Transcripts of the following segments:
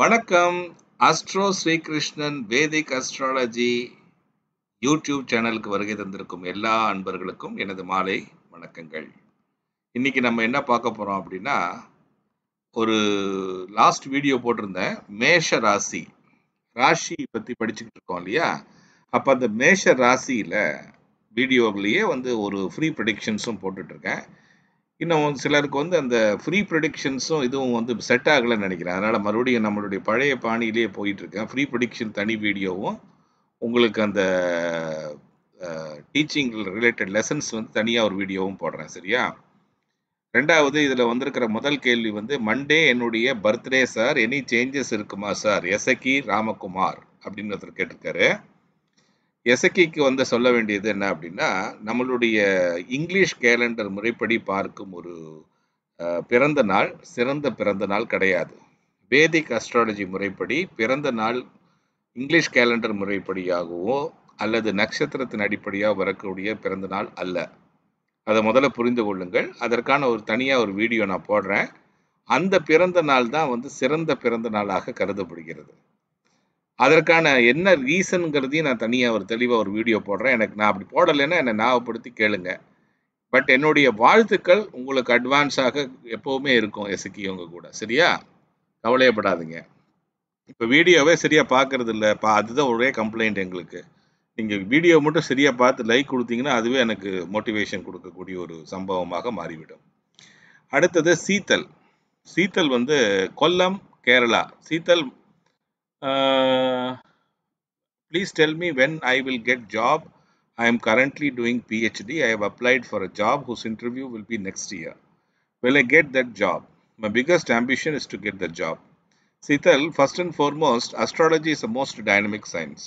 வணக்கம். அஸ்ட்ரோ ஸ்ரீகிருஷ்ணன் வேதிக் astrology YouTube சேனலுக்கு வருகை தந்திருக்கும் எல்லா அன்பர்களுக்கும் எனது மாலை வணக்கங்கள். இன்னைக்கு நம்ம என்ன பார்க்க போறோம் அப்படின்னா, ஒரு லாஸ்ட் வீடியோ போட்டிருந்தேன். மேஷ ராசி பத்தி படிச்சுக்கிட்டு இருக்கோம் இல்லையா? அப்ப அந்த மேஷ ராசியில வீடியோவிலேயே ஒரு ஃப்ரீ ப்ரெடிக்ஷன்ஸும் போட்டுட்டு இருக்கேன். இன்னும் சிலருக்கு அந்த ஃப்ரீ ப்ரெடிக்ஷன்ஸும் இதுவும் செட் ஆகலைன்னு நினைக்கிறேன். அதனால மறுபடியும் நம்மளுடைய பழைய பாணியிலேயே போயிட்டு இருக்கேன். ஃப்ரீ ப்ரெடிக்ஷன் தனி வீடியோவும், உங்களுக்கு அந்த டீச்சிங் ரிலேட்டட் லெசன்ஸ் தனியா ஒரு வீடியோவும் போடுறேன். சரியா? 2வது இதுல வந்திருக்கிற முதல் கேள்வி மண்டே என்னுடைய பர்த்டே சார். எனி சேஞ்சஸ் இருக்குமா சார்? எசகி ராமகுமார் அப்படின்னு ஒருத்தர் கேட்டிருக்காரு. எசக்கிக்கு சொல்ல வேண்டியது என்ன அப்படின்னா, நம்மளுடைய இங்கிலீஷ் கேலண்டர் முறைப்படி பார்க்கும் ஒரு பிறந்த நாள் சிறந்த பிறந்த நாள் கிடையாது. வேதிக் அஸ்ட்ராலஜி முறைப்படி பிறந்த நாள் இங்கிலீஷ் கேலண்டர் முறைப்படியாகவோ அல்லது நட்சத்திரத்தின் அடிப்படையாக வரக்கூடிய பிறந்த நாள் அல்ல. அதை முதல்ல புரிந்து கொள்ளுங்கள். அதற்கான தனியா ஒரு வீடியோ நான் போடுறேன். அந்த பிறந்த நாள் தான் சிறந்த பிறந்த நாளாக கருதப்படுகிறது. அதற்கான என்ன ரீசன்ங்கிறதையும் நான் தனியா தெளிவா ஒரு வீடியோ போடுறேன். நான் அப்படி போடலைன்னா என்னை ஞாபகப்படுத்தி கேளுங்க. பட் என்னுடைய வாழ்த்துக்கள் உங்களுக்கு அட்வான்ஸாக எப்பவுமே இருக்கும். எசக்கி உங்க கூட. சரியா? கவலையப்படாதீங்க. இப்போ வீடியோவே சரியா பார்க்கறது இல்லை. அதுதான் ஒரே கம்ப்ளைண்ட் எங்களுக்கு. நீங்க வீடியோ மட்டும் சரியா பார்த்து லைக் கொடுத்தீங்கன்னா அதுவே எனக்கு மோட்டிவேஷன் கொடுக்கக்கூடிய ஒரு சம்பவமாக மாறிவிடும். அடுத்தது Sheetal. Sheetal Kollam, Kerala. Sheetal, please tell me when I will get job. I am currently doing PhD. I have applied for a job whose interview will be next year. Will I get that job? My biggest ambition is to get the job. Sital, first and foremost, astrology is the most dynamic science.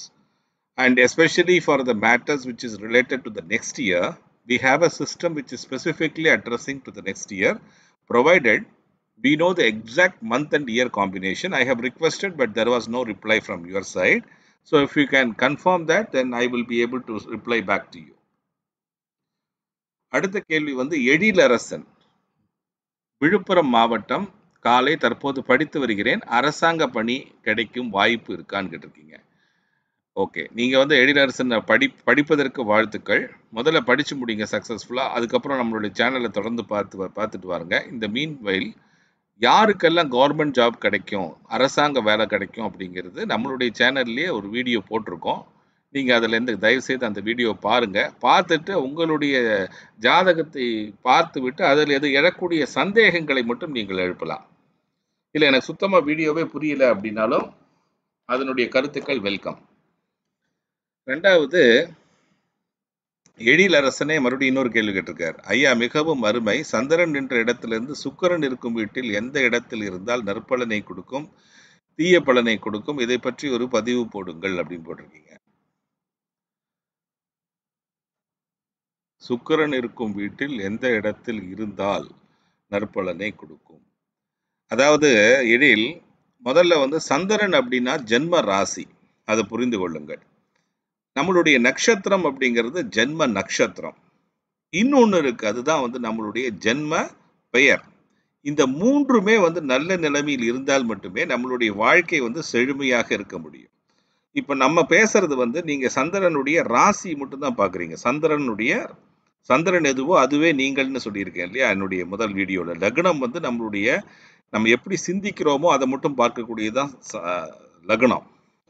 And especially for the matters which is related to the next year, we have a system which is specifically addressing to the next year, provided we know the exact month and year combination. I have requested, but there was no reply from your side. So if you can confirm that, then I will be able to reply back to you. அடுத்த கேள்வி எழிலரசன். விழுப்புரம் மாவட்டம். காலை தற்போது படித்து வருகிறேன். அரசாங்க பணி கிடைக்கும் வாய்ப்பு இருக்கான்னு கேட்டிருக்கீங்க. ஓகே, நீங்க எழிலரசன் படிப்பதற்கு வாழ்த்துக்கள். முதல்ல படிச்சு முடிங்க சக்சஸ்ஃபுல்லா. அதுக்கப்புறம் நம்மளுடைய சேனலை தொடர்ந்து பார்த்துட்டு வாருங்க. இந்த மீன்வைல் யாருக்கெல்லாம் கவர்மெண்ட் ஜாப் கிடைக்கும், அரசாங்க வேலை கிடைக்கும் அப்படிங்கிறது நம்மளுடைய சேனல்லேயே ஒரு வீடியோ போட்டிருக்கோம். நீங்கள் அதில் தயவுசெய்து அந்த வீடியோ பாருங்க. பார்த்துட்டு உங்களுடைய ஜாதகத்தை பார்த்து விட்டு அதில் எழக்கூடிய சந்தேகங்களை மட்டும் நீங்கள் எழுப்பலாம். இல்லை எனக்கு சுத்தமாக வீடியோவே புரியல அப்படின்னாலும் அதனுடைய கருத்துக்கள் வெல்கம். 2வது, எழிலரசனே மறுபடியும் இன்னொரு கேள்வி கேட்டிருக்கார். ஐயா, மிகவும் அருமை. சந்திரன் என்ற இடத்திலிருந்து சுக்கிரன் இருக்கும் வீட்டில் எந்த இடத்தில் இருந்தால் நற்பலனை கொடுக்கும், தீய பலனை கொடுக்கும், இதை பற்றி ஒரு பதிவு போடுங்கள் அப்படின்னு போட்டிருக்கீங்க. சுக்கிரன் இருக்கும் வீட்டில் எந்த இடத்தில் இருந்தால் நற்பலனை கொடுக்கும். அதாவது எழில், முதல்ல சந்திரன் அப்படின்னா ஜென்ம ராசி, அதை புரிந்து கொள்ளுங்கள். நம்மளுடைய நட்சத்திரம் அப்படிங்கிறது ஜென்ம நட்சத்திரம். இன்னொன்று இருக்கு, அதுதான் நம்மளுடைய ஜென்ம பெயர். இந்த மூன்றுமே நல்ல நிலைமையில் இருந்தால் மட்டுமே நம்மளுடைய வாழ்க்கை செழுமையாக இருக்க முடியும். இப்போ நம்ம பேசுறது நீங்க சந்திரனுடைய ராசி மட்டும்தான் பார்க்குறீங்க. சந்திரன் எதுவோ அதுவே நீங்கள்னு சொல்லியிருக்கேன் இல்லையா என்னுடைய முதல் வீடியோவில். லக்னம் நம்ம எப்படி சிந்திக்கிறோமோ அதை மட்டும் பார்க்கக்கூடியதுதான் லக்னம்.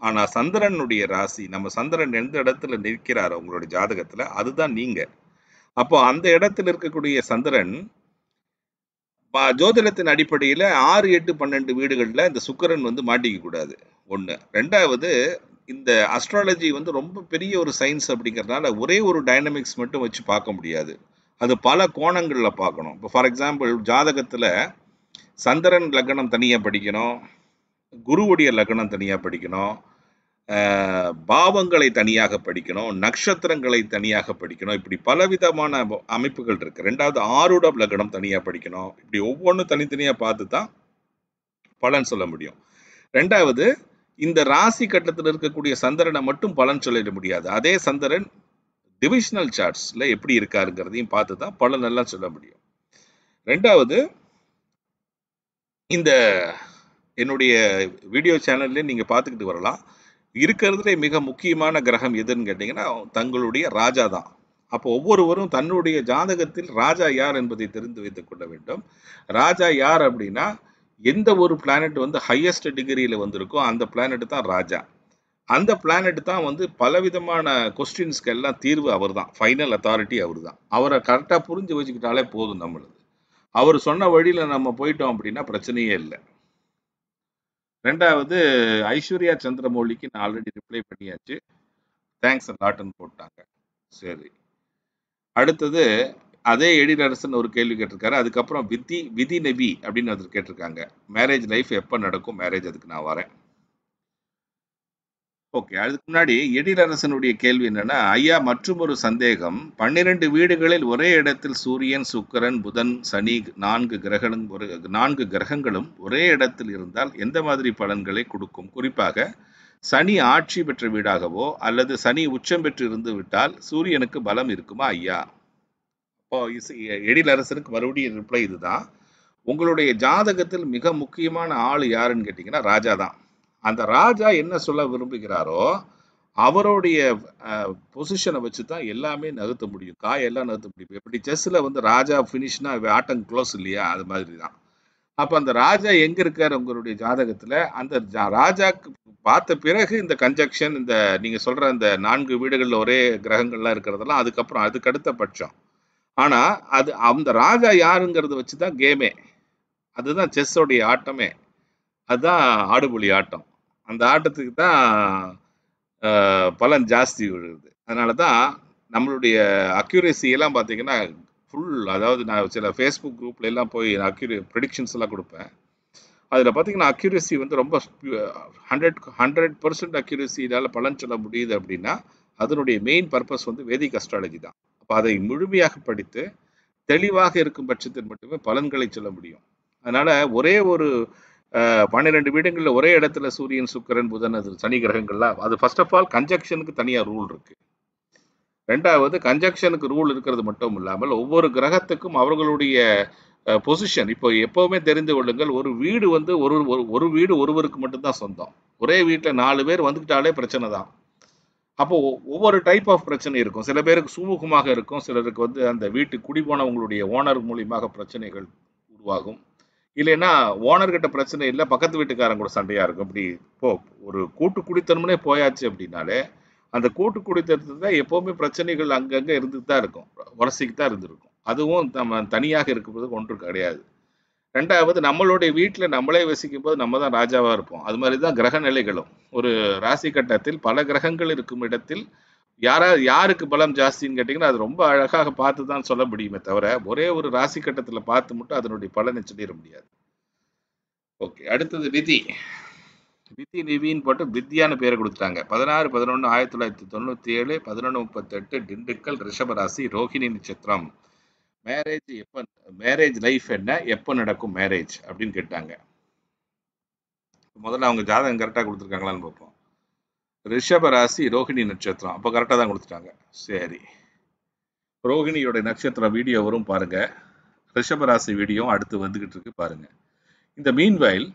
ஆனால் சந்திரனுடைய ராசி, நம்ம சந்திரன் எந்த இடத்துல நிற்கிறாரோ உங்களுடைய ஜாதகத்தில் அதுதான் நீங்க. அப்போ அந்த இடத்துல இருக்கக்கூடிய சந்திரன் ஜோதிடத்தின் அடிப்படையில் 6, 8, 12 வீடுகளில் இந்த சுக்கிரன் மாட்டிக்க கூடாது. 1. 2வது, இந்த அஸ்ட்ராலஜி ரொம்ப பெரிய ஒரு சயின்ஸ் அப்படிங்கிறதுனால ஒரே ஒரு டைனமிக்ஸ் மட்டும் வச்சு பார்க்க முடியாது. அது பல கோணங்களில் பார்க்கணும். இப்போ ஃபார் எக்ஸாம்பிள் ஜாதகத்தில் சந்திரன் லக்னம் தனியாக படிக்கணும், குருவுடைய லக்னம் தனியாக படிக்கணும், பாவங்களை தனியாக படிக்கணும், நட்சத்திரங்களை தனியாக படிக்கணும். இப்படி பலவிதமான அமைப்புகள் இருக்கு. 2வது, ஆருட லக்னம் தனியாக படிக்கணும். இப்படி ஒவ்வொன்றும் தனித்தனியாக பார்த்து தான் பலன் சொல்ல முடியும். 2வது, இந்த ராசி கட்டத்தில் இருக்கக்கூடிய சந்திரனை மட்டும் பலன் சொல்லிட முடியாது. அதே சந்திரன் டிவிஷனல் சார்ட்ஸ்ல எப்படி இருக்காருங்கிறதையும் பார்த்து தான் பலன் எல்லாம் சொல்ல முடியும். 2வது, இந்த என்னுடைய வீடியோ சேனல்லே நீங்கள் பார்த்துக்கிட்டு வரலாம். இருக்கிறதுலே மிக முக்கியமான கிரகம் எதுன்னு கேட்டிங்கன்னா தங்களுடைய ராஜா தான். அப்போ ஒவ்வொருவரும் தன்னுடைய ஜாதகத்தில் ராஜா யார் என்பதை தெரிந்து வைத்துக் கொள்ள வேண்டும். ராஜா யார் அப்படின்னா எந்த ஒரு பிளானட் வந்து ஹையஸ்ட் டிகிரியில் வந்திருக்கோ அந்த பிளானட் தான் ராஜா. அந்த பிளானட் தான் வந்து பலவிதமான கொஸ்டின்ஸ்க்கு எல்லாம் தீர்வு அவர் தான். ஃபைனல் அத்தாரிட்டி அவர் தான். அவரை கரெக்டாக புரிஞ்சு வச்சுக்கிட்டாலே போதும் நம்மளுக்கு. அவர் சொன்ன வழியில் நம்ம போயிட்டோம் அப்படின்னா பிரச்சனையே இல்லை. ரெண்டாவது ஐஸ்வர்யா சந்திரமௌலிக்கு நான் ஆல்ரெடி ரிப்ளை பண்ணியாச்சு. தேங்க்ஸ் லாட்னு போட்டாங்க. சரி, அடுத்தது அதே எழிலரசன் ஒரு கேள்வி கேட்டிருக்காரு. அதுக்கப்புறம் விதி நபி அப்படின்னு ஒருத்தர் கேட்டிருக்காங்க. மேரேஜ் லைஃப் எப்போ நடக்கும்? மேரேஜ் அதுக்கு நான் வரேன். ஓகே, அதுக்கு முன்னாடி எழிலரசனுடைய கேள்வி என்னன்னா, ஐயா மற்றும் ஒரு சந்தேகம், 12 வீடுகளில் ஒரே இடத்தில் சூரியன், சுக்கிரன், புதன், சனி 4 கிரகங்களும் ஒரே இடத்தில் இருந்தால் எந்த மாதிரி பலன்களை கொடுக்கும்? குறிப்பாக சனி ஆட்சி பெற்ற வீடாகவோ அல்லது சனி உச்சம் பெற்று இருந்து விட்டால் சூரியனுக்கு பலம் இருக்குமா ஐயா? இப்போ எழிலரசனுக்கு மறுபடியும் ரிப்ளை இதுதான். உங்களுடைய ஜாதகத்தில் மிக முக்கியமான ஆள் யாருன்னு கேட்டீங்கன்னா ராஜா தான். அந்த ராஜா என்ன சொல்ல விரும்புகிறாரோ அவருடைய பொசிஷனை வச்சு தான் எல்லாமே நகர்த்த முடியும். காயெல்லாம் நகர்த்த முடியும். எப்படி செஸ்ஸில் வந்து ராஜா ஃபினிஷ்னா ஆட்டம் க்ளோஸ் இல்லையா, அது மாதிரி தான். அப்போ அந்த ராஜா எங்கே இருக்கார் உங்களுடைய ஜாதகத்தில், அந்த ராஜாக்கு பார்த்த பிறகு இந்த கன்ஜக்ஷன், இந்த நீங்கள் சொல்கிற அந்த 4 வீடுகளில் ஒரே கிரகங்கள்லாம் இருக்கிறதெல்லாம் அதுக்கப்புறம் அதுக்கு அடுத்த பட்சம். ஆனால் அது அந்த ராஜா யாருங்கிறத வச்சு தான் கேமே. அதுதான் செஸ்ஸோடைய ஆட்டமே. அதுதான் ஆடுபுலி ஆட்டம். அந்த ஆட்டத்துக்கு தான் பலன் ஜாஸ்தி விழுது. அதனால தான் நம்மளுடைய அக்யூரேசி எல்லாம் பார்த்தீங்கன்னா ஃபுல், அதாவது நான் சில ஃபேஸ்புக் குரூப்ல எல்லாம் போய் ப்ரெடிக்ஷன்ஸ் எல்லாம் கொடுப்பேன். அதில் பார்த்தீங்கன்னா அக்யூரேசி வந்து ரொம்ப 100% அக்யூரேசியால் பலன் சொல்ல முடியுது அப்படின்னா அதனுடைய மெயின் பர்பஸ் வந்து வேதிக் அஸ்ட்ராலஜி தான். அப்போ அதை முழுமையாக படித்து தெளிவாக இருக்கும் பட்சத்தில் மட்டுமே பலன்களை சொல்ல முடியும். அதனால ஒரே ஒரு 12 வீடுகளில் ஒரே இடத்துல சூரியன், சுக்கிரன், புதன், அது சனி கிரகங்கள்லாம், அது ஃபர்ஸ்ட் ஆஃப் ஆல் கன்ஜக்ஷனுக்கு தனியாக ரூல் இருக்கு. ரெண்டாவது கன்ஜக்ஷனுக்கு ரூல் இருக்கிறது மட்டும் இல்லாமல் ஒவ்வொரு கிரகத்துக்கும் அவர்களுடைய பொசிஷன். இப்போ எப்பவுமே தெரிந்து கொள்ளுங்கள், ஒரு வீடு வந்து ஒரு வீடு ஒருவருக்கு மட்டும்தான் சொந்தம். ஒரே வீட்டில் 4 பேர் வந்துக்கிட்டாலே பிரச்சனை தான். அப்போ ஒவ்வொரு டைப் ஆஃப் பிரச்சனை இருக்கும். சில பேருக்கு சுமூகமாக இருக்கும், சிலருக்கு வந்து அந்த வீட்டு குடி போனவங்களுடைய ஓனர் மூலியமாக பிரச்சனைகள் உருவாகும். இல்லைன்னா ஓனர்கிட்ட பிரச்சனை இல்லை, பக்கத்து வீட்டுக்காரங்க கூட சண்டையா இருக்கும். இப்படி இப்போ ஒரு கூட்டு குடித்தனம்னே போயாச்சு அப்படின்னாலே அந்த கூட்டு குடித்தனத்துல எப்பவுமே பிரச்சனைகள் அங்கங்க இருந்துட்டு தான் இருக்கும், உரசிக்கு தான் இருந்திருக்கும். அதுவும் நம்ம தனியாக இருக்கும்போது ஒன்று கிடையாது. ரெண்டாவது நம்மளுடைய வீட்டில் நம்மளே வசிக்கும் போது நம்ம தான் ராஜாவா இருப்போம். அது மாதிரி தான் கிரக நிலைகளும். ஒரு ராசி கட்டத்தில் பல கிரகங்கள் இருக்கும் இடத்தில் யாருக்கு பலம் ஜாஸ்தின்னு கேட்டிங்கன்னா அது ரொம்ப அழகாக பார்த்து தான் சொல்ல முடியுமே தவிர ஒரே ஒரு ராசி கட்டத்தில் பார்த்து மட்டும் அதனுடைய பலனை சொல்லிட முடியாது. ஓகே, அடுத்தது விதி நிவின்னு போட்டு வித்யான்னு பேரை கொடுத்துட்டாங்க. 16/11/1997 11:38 திண்டுக்கல், ரிஷபராசி, ரோஹிணி நட்சத்திரம். மேரேஜ் லைஃப் என்ன, எப்போ நடக்கும் மேரேஜ் அப்படின்னு கேட்டாங்க. முதல்ல அவங்க ஜாதகம் கரெக்டாக கொடுத்துருக்காங்களான்னு பார்ப்போம். ரிஷபராசி, ரோஹிணி நட்சத்திரம். அப்போ கரெக்டாக தான் கொடுத்துட்டாங்க. சரி, ரோஹிணியோட நட்சத்திரம் வீடியோ வரும் பாருங்க. ரிஷபராசி வீடியோ அடுத்து வந்துகிட்டு இருக்கு பாருங்க. இந்த மீன்வைல்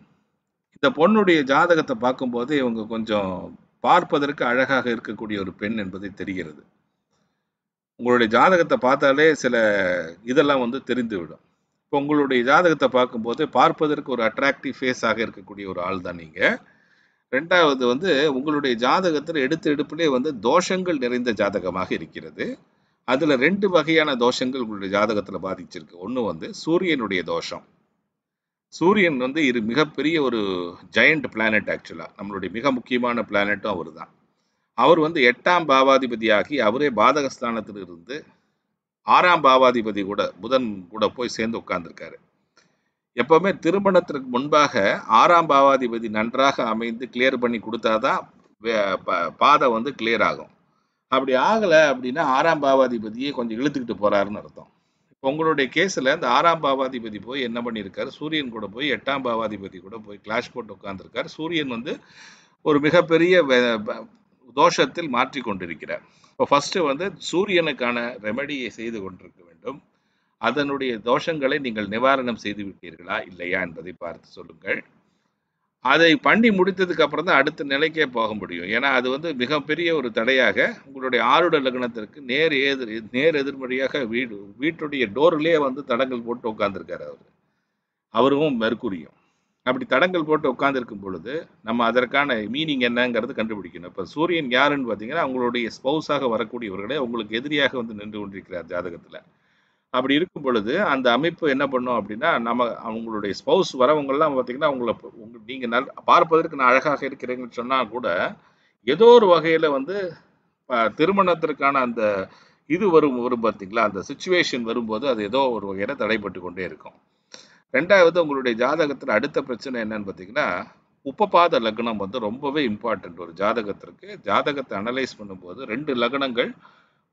இந்த பொண்ணுடைய ஜாதகத்தை பார்க்கும்போது இவங்க கொஞ்சம் பார்ப்பதற்கு அழகாக இருக்கக்கூடிய ஒரு பெண் என்பதை தெரிகிறது. உங்களுடைய ஜாதகத்தை பார்த்தாலே சில இதெல்லாம் வந்து தெரிந்துவிடும். இப்போ உங்களுடைய ஜாதகத்தை பார்க்கும்போது பார்ப்பதற்கு ஒரு அட்ராக்டிவ் ஃபேஸாக இருக்கக்கூடிய ஒரு ஆள் தான் நீங்கள். ரெண்டாவது வந்து உங்களுடைய ஜாதகத்தில் எடுப்பிலே வந்து தோஷங்கள் நிறைந்த ஜாதகமாக இருக்கிறது. அதில் 2 வகையான தோஷங்கள் உங்களுடைய ஜாதகத்தில் பாதிச்சிருக்கு. ஒன்று வந்து சூரியனுடைய தோஷம். சூரியன் வந்து மிகப்பெரிய ஒரு ஜெயண்ட் பிளானட். ஆக்சுவலாக நம்மளுடைய மிக முக்கியமான பிளானட்டும் அவர் தான். அவர் வந்து 8ஆம் பாவாதிபதியாகி அவரே பாதகஸ்தானத்தில் இருந்து 6ஆம் பாவாதிபதி கூட புதன் கூட போய் சேர்ந்து உட்கார்ந்துருக்காரு. எப்பவுமே திருமணத்திற்கு முன்பாக 6ஆம் பாவாதிபதி நன்றாக அமைந்து கிளியர் பண்ணி கொடுத்தாதான் பாதை வந்து கிளியர் ஆகும். அப்படி ஆகலை அப்படின்னா 6ஆம் பாவாதிபதியை கொஞ்சம் இழுத்துக்கிட்டு போறாருன்னு அர்த்தம். உங்களுடைய கேஸில் இந்த 6ஆம் பாவாதிபதி போய் என்ன பண்ணியிருக்காரு, சூரியன் கூட போய் 8ஆம் பாவாதிபதி கூட போய் கிளாஷ் போட்டு உட்கார்ந்துருக்காரு. சூரியன் வந்து ஒரு மிகப்பெரிய தோஷத்தில் மாற்றி கொண்டிருக்கிறார். இப்போ ஃபர்ஸ்ட் வந்து சூரியனுக்கான ரெமெடியை செய்து கொண்டிருக்க வேண்டும். அதனுடைய தோஷங்களை நீங்கள் நிவாரணம் செய்து விட்டீர்களா இல்லையா என்பதை பார்த்து சொல்லுங்கள். அதை பண்ணி முடித்ததுக்கு அப்புறம் தான் அடுத்த நிலைக்கே போக முடியும். ஏன்னா அது வந்து மிகப்பெரிய ஒரு தடையாக உங்களுடைய ஆருட லக்னத்திற்கு நேர் எதிர்மறையாக வீட்டுடைய டோர்லயே வந்து தடங்கல் போட்டு உட்கார்ந்திருக்காரு அவரு. அவரும் மெர்க்குரியும். அப்படி தடங்கல் போட்டு உட்கார்ந்திருக்கும் பொழுது, நம்ம அதற்கான மீனிங் என்னங்கிறது கண்டுபிடிக்கணும். இப்ப சூரியன் யாருன்னு பார்த்தீங்கன்னா, உங்களுடைய ஸ்பௌஸாக வரக்கூடியவர்களே உங்களுக்கு எதிரியாக வந்து நின்று கொண்டிருக்கிறார் ஜாதகத்துல. அப்படி இருக்கும் பொழுது, அந்த அமைப்பு என்ன பண்ணும் அப்படின்னா, அவங்களுடைய ஸ்பௌஸ் வரவங்கலாம் பார்த்தீங்கன்னா, நீங்க பார்ப்பதற்கு நான் அழகாக இருக்கிறேங்கன்னு சொன்னா கூட, ஏதோ ஒரு வகையில வந்து திருமணத்திற்கான அந்த இது வரும் வரும் பார்த்தீங்களா, அந்த சிச்சுவேஷன் வரும்போது அது ஏதோ ஒரு வகையில தடைப்பட்டு கொண்டே இருக்கும். 2வது உங்களுடைய ஜாதகத்துல அடுத்த பிரச்சனை என்னன்னு பார்த்தீங்கன்னா, உபபாத லக்னம் வந்து ரொம்பவே இம்பார்ட்டன்ட் ஒரு ஜாதகத்திற்கு. ஜாதகத்தை அனலைஸ் பண்ணும்போது 2 லக்னங்கள்,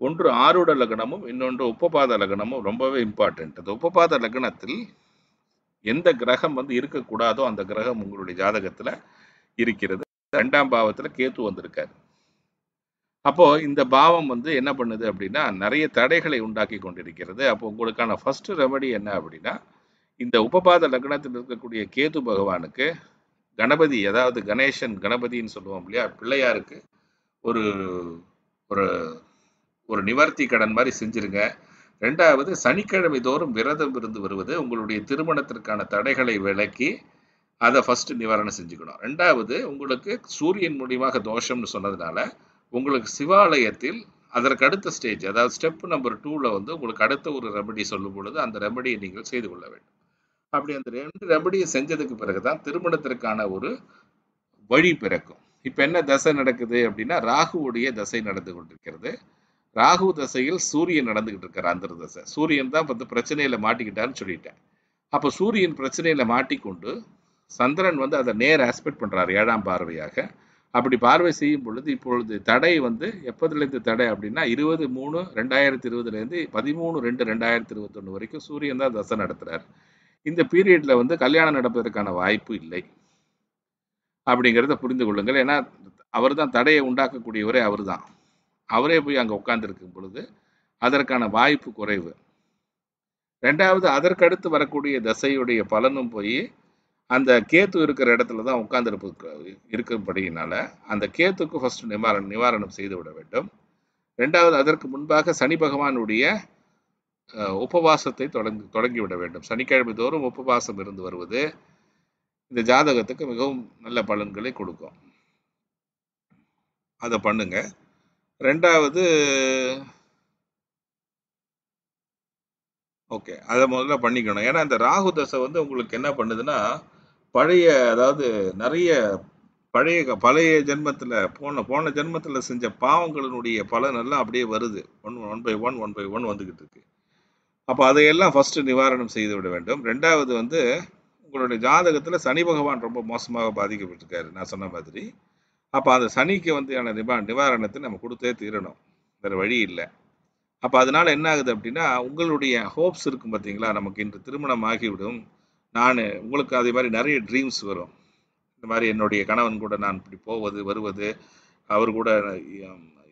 ஒன்று ஆருட லக்னமும் இன்னொன்று உபபாத லக்னமும் ரொம்பவே இம்பார்ட்டன்ட். அந்த உபபாத லக்னத்தில் எந்த கிரகம் வந்து இருக்கக்கூடாதோ அந்த கிரகம் உங்களுடைய ஜாதகத்துல இருக்கிறது. 2ஆம் பாவத்துல கேத்து வந்திருக்காரு. அப்போ இந்த பாவம் வந்து என்ன பண்ணுது அப்படின்னா நிறைய தடைகளை உண்டாக்கி கொண்டிருக்கிறது. அப்போ உங்களுக்கான ஃபர்ஸ்ட் ரெமடி என்ன அப்படின்னா, இந்த உபபாத லக்னத்தில் இருக்கக்கூடிய கேது பகவானுக்கு கணபதி, அதாவது கணேசன் கணபதின்னு சொல்லுவோம் இல்லையா, பிள்ளையாருக்கு ஒரு ஒரு ஒரு நிவர்த்தி கடன் மாதிரி செஞ்சிருங்க. 2வது சனிக்கிழமை தோறும் விரதம் இருந்து வருவது உங்களுடைய திருமணத்திற்கான தடைகளை விலக்கி அதை ஃபர்ஸ்ட் நிவாரணம் செஞ்சுக்கணும். 2வது உங்களுக்கு சூரியன் மூலியமாக தோஷம்னு சொன்னதுனால உங்களுக்கு சிவாலயத்தில் அதற்கு அடுத்த ஸ்டேஜ், அதாவது ஸ்டெப் நம்பர் 2ல வந்து உங்களுக்கு அடுத்த ஒரு ரெமடி சொல்லும் பொழுது அந்த ரெமடியை நீங்கள் செய்து கொள்ள வேண்டும். அப்படி அந்த 2 ரெமடியை செஞ்சதுக்கு பிறகுதான் திருமணத்திற்கான ஒரு வழி பிறக்கும். இப்ப என்ன தசை நடக்குது அப்படின்னா, ராகுவுடைய தசை நடந்து கொண்டிருக்கிறது. ராகு தசையில் சூரியன் நடந்துகிட்டு இருக்காரு, அந்த தசை. சூரியன் தான் வந்து பிரச்சனையில மாட்டிக்கிட்டாருன்னு சொல்லிட்டேன். அப்ப சூரியன் பிரச்சனையில மாட்டிக்கொண்டு சந்திரன் வந்து அதை நேர் ஆஸ்பெக்ட் பண்றாரு 7ஆம் பார்வையாக. அப்படி பார்வை செய்யும் பொழுது இப்பொழுது தடை வந்து எப்போதிலிருந்து தடை அப்படின்னா 20/3/2020 13/2/2021 வரைக்கும் சூரியன் தான் தசை நடத்துறாரு. இந்த பீரியட்ல வந்து கல்யாணம் நடப்பதற்கான வாய்ப்பு இல்லை அப்படிங்கிறத புரிந்து கொள்ளுங்கள். ஏன்னா அவர் தான் தடையை உண்டாக்கக்கூடியவரே அவர் தான். அவரே போய் அங்கே உட்கார்ந்துருக்கும் பொழுது அதற்கான வாய்ப்பு குறைவு. 2வது அதற்கடுத்து வரக்கூடிய தசையுடைய பலனும் போய் அந்த கேத்து இருக்கிற இடத்துல தான் உட்கார்ந்து இருக்கும்படியினால அந்த கேத்துக்கு ஃபர்ஸ்ட் நிவாரணம் செய்து விட வேண்டும். 2வது அதற்கு முன்பாக சனி பகவானுடைய உபவாசத்தை தொடங்கி விட வேண்டும். சனிக்கிழமை தோறும் உபவாசம் இருந்து வருவது இந்த ஜாதகத்துக்கு மிகவும் நல்ல பலன்களை கொடுக்கும். அதை பண்ணுங்க. 2வது ஓகே, அதை முதல்ல பண்ணிக்கணும். ஏன்னா இந்த ராகு தசை வந்து உங்களுக்கு என்ன பண்ணுதுன்னா, அதாவது நிறைய பழைய ஜென்மத்தில் போன ஜென்மத்தில் செஞ்ச பாவங்களினுடைய பலன் எல்லாம் அப்படியே வருது. ஒன் பை ஒன் வந்துகிட்டு இருக்கு. அப்போ அதையெல்லாம் ஃபர்ஸ்ட் நிவாரணம் செய்து விட வேண்டும். 2வது வந்து உங்களுடைய ஜாதகத்தில் சனி பகவான் ரொம்ப மோசமாக பாதிக்கப்பட்டிருக்காரு நான் சொன்ன மாதிரி. அப்போ அந்த சனிக்கு வந்து நிவாரணத்தை நம்ம கொடுத்தே தீரணும், வேறு வழி இல்லை. அப்போ அதனால என்ன ஆகுது அப்படின்னா, உங்களுடைய ஹோப்ஸ் இருக்கும் பார்த்தீங்களா, நமக்கு இன்று திருமணம் ஆகிவிடும், உங்களுக்கு அதே மாதிரி நிறைய ட்ரீம்ஸ் வரும். இந்த மாதிரி என்னுடைய கணவன் கூட நான் இப்படி போவது வருவது, அவர் கூட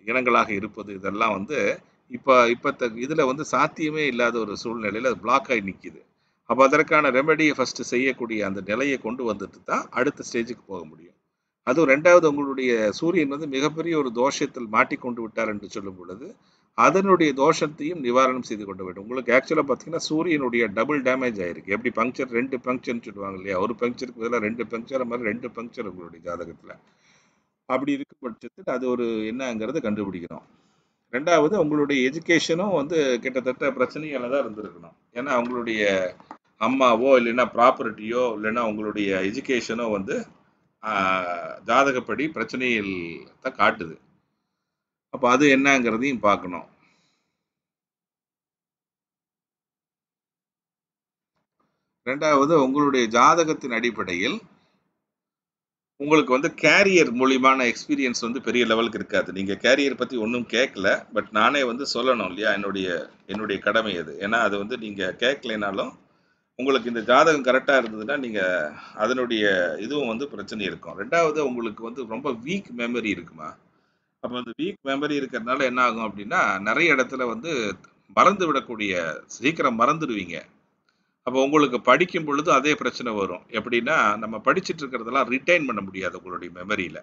இனங்களாக இருப்பது, இதெல்லாம் வந்து இப்போ இதில் வந்து சாத்தியமே இல்லாத ஒரு சூழ்நிலையில் அது பிளாக் ஆகி நிற்கிது. அப்போ அதற்கான ரெமெடியை ஃபர்ஸ்ட் செய்யக்கூடிய அந்த நிலையை கொண்டு வந்துட்டு தான் அடுத்த ஸ்டேஜுக்கு போக முடியும். அதுவும் 2வது உங்களுடைய சூரியன் வந்து மிகப்பெரிய ஒரு தோஷத்தில் மாட்டிக்கொண்டு விட்டார் என்று சொல்லும் பொழுது அதனுடைய தோஷத்தையும் நிவாரணம் செய்து கொண்டு வேண்டும். உங்களுக்கு ஆக்சுவலாக பார்த்தீங்கன்னா சூரியனுடைய டபுள் டேமேஜ் ஆயிருக்கு. எப்படி பங்க்சர் 2 பங்க்சர்னு சொல்லுவாங்க இல்லையா, ஒரு பங்க்சருக்கு பதிலாக 2 பங்க்சர், மாதிரி 2 பங்க்சர் உங்களுடைய ஜாதகத்தில். அப்படி இருக்கும் பட்சத்தில் அது ஒரு என்னங்கிறத கண்டுபிடிக்கணும். 2வது உங்களுடைய எஜுகேஷனும் வந்து கிட்டத்தட்ட பிரச்சனையால தான் இருந்திருக்கணும். ஏன்னா உங்களுடைய அம்மாவோ இல்லைன்னா ப்ராப்பர்ட்டியோ இல்லைன்னா உங்களுடைய எஜுகேஷனோ வந்து ஜாதகப்படி பிரச்சனையில் தான் காட்டுது. அப்போ அது என்னங்கிறதையும் பார்க்கணும். 2வது உங்களுடைய ஜாதகத்தின் அடிப்படையில் உங்களுக்கு வந்து கேரியர் மூலியமான எக்ஸ்பீரியன்ஸ் வந்து பெரிய லெவலுக்கு இருக்காது. நீங்கள் கேரியர் பற்றி ஒன்றும் கேட்கல, பட் நானே வந்து சொல்லணும் இல்லையா, என்னுடைய கடமை அது. ஏன்னா அது வந்து நீங்கள் கேட்கலைனாலும் உங்களுக்கு இந்த ஜாதகம் கரெக்டாக இருந்ததுன்னா நீங்கள் அதனுடைய இதுவும் வந்து பிரச்சனை இருக்கும். 2வது உங்களுக்கு வந்து ரொம்ப வீக் மெமரி இருக்குமா. அப்போ அந்த வீக் மெமரி இருக்கிறதுனால என்ன ஆகும் அப்படின்னா, நிறைய இடத்துல வந்து மறந்து விடக்கூடிய, சீக்கிரம் மறந்துடுவீங்க. அப்போ உங்களுக்கு படிக்கும் பொழுது அதே பிரச்சனை வரும். எப்படின்னா, நம்ம படிச்சுட்டு இருக்கிறதெல்லாம் ரிட்டைன் பண்ண முடியாது உங்களுடைய மெமரியில.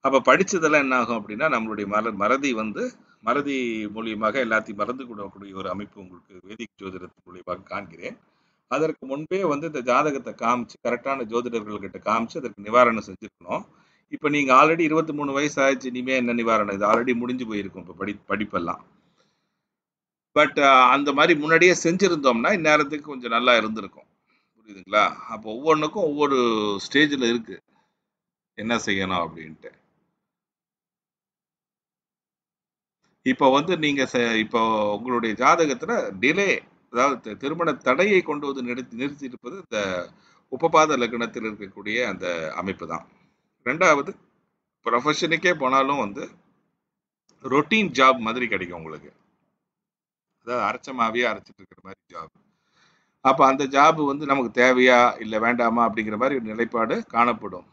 அப்ப படிச்சதெல்லாம் என்ன ஆகும் அப்படின்னா, நம்மளுடைய மறதி மூலியமாக எல்லாத்தையும் மறந்து கூடக்கூடிய ஒரு அமைப்பு உங்களுக்கு வேதிக் ஜோதிடத்தின் மூலியமாக காண்கிறேன். அதற்கு முன்பே வந்து இந்த ஜாதகத்த காமிச்சு, கரெக்ட்டான ஜோதிடர்கள்கிட்ட காமிச்சு, அதற்கு நிவாரணம் செஞ்சிருக்கணும். இப்ப நீங்க ஆல்ரெடி 23 வயசு ஆயிருச்சு. இனிமே என்ன நிவாரணம்? இது ஆல்ரெடி முடிஞ்சு போயிருக்கும். இப்ப படிப்பெல்லாம். பட் அந்த மாரி முன்னாடியே செஞ்சிருந்தோம்னா, இந்நேரத்துக்கு கொஞ்சம் நல்லா இருந்திருக்கும். புரியுதுங்களா? அப்போ ஒவ்வொன்னுக்கும் ஒவ்வொரு ஸ்டேஜ்ல இருக்கு. என்ன செய்யணும் அப்படின்ட்டு. இப்போ வந்து நீங்க இப்போ உங்களுடைய ஜாதகத்துல டிலே, அதாவது திருமண தடையை கொண்டு வந்து நிறுத்தியிருப்பது இந்த உபபாத லக்னத்தில் இருக்கக்கூடிய அந்த அமைப்பு தான். 2வது ப்ரொஃபஷனுக்கே போனாலும் வந்து ரொட்டீன் ஜாப் மாதிரி கிடைக்கும் உங்களுக்கு. அதாவது அரைச்ச மாவையே அரைச்சிட்டு இருக்கிற மாதிரி ஜாப். அப்ப அந்த ஜாப் வந்து நமக்கு தேவையா இல்ல வேண்டாமா அப்படிங்கிற மாதிரி ஒரு நிலைப்பாடு காணப்படும்.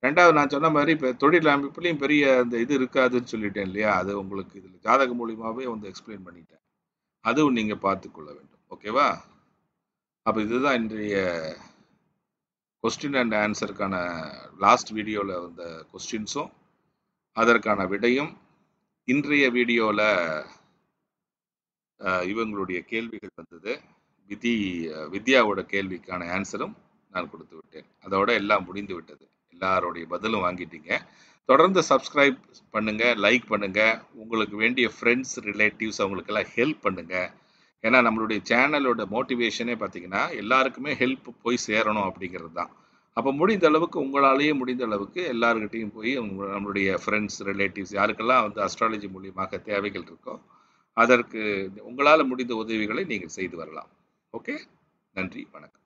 2வது நான் சொன்ன மாதிரி இப்ப தொழில் அமைப்புலயும் பெரிய அந்த இது இருக்காதுன்னு சொல்லிட்டேன் இல்லையா? அது உங்களுக்கு இதுல ஜாதகம் மூலியமாவே வந்து எக்ஸ்பிளைன் பண்ணிட்டேன். அதுவும் நீங்க பார்த்துக் கொள்ள வேண்டும். ஓகேவா? அப்ப இதுதான் இன்றைய கொஸ்டின் அண்ட் ஆன்சருக்கான லாஸ்ட் வீடியோல வந்த கொஸ்டின்ஸும், அதற்கான விடையும், இன்றைய வீடியோல இவங்களுடைய கேள்விகள் வந்தது. வித்யாவோட கேள்விக்கான ஆன்சரும் நான் கொடுத்து விட்டேன். அதோட எல்லாம் முடிந்து விட்டது. எல்லாருடைய பதிலும் வாங்கிட்டீங்க. தொடர்ந்து சப்ஸ்கிரைப் பண்ணுங்க, லைக் பண்ணுங்க. உங்களுக்கு வேண்டிய ஃப்ரெண்ட்ஸ், ரிலேட்டிவ்ஸ் அவங்களுக்கெல்லாம் ஹெல்ப் பண்ணுங்க. ஏன்னா நம்மளுடைய சேனலோட மோட்டிவேஷனே பார்த்தீங்கன்னா, எல்லாருக்குமே ஹெல்ப் போய் சேரணும் அப்படிங்கிறது தான். அப்போ முடிந்த அளவுக்கு உங்களாலேயே முடிந்த அளவுக்கு எல்லார்கிட்டயும் போய் நம்மளுடைய ஃப்ரெண்ட்ஸ், ரிலேட்டிவ்ஸ் யாருக்கெல்லாம் வந்து அஸ்ட்ராலஜி மூலியமாக தேவைகள் இருக்கோ, அதற்கு உங்களால முடிந்த உதவிகளை நீங்கள் செய்து வரலாம். ஓகே. நன்றி, வணக்கம்.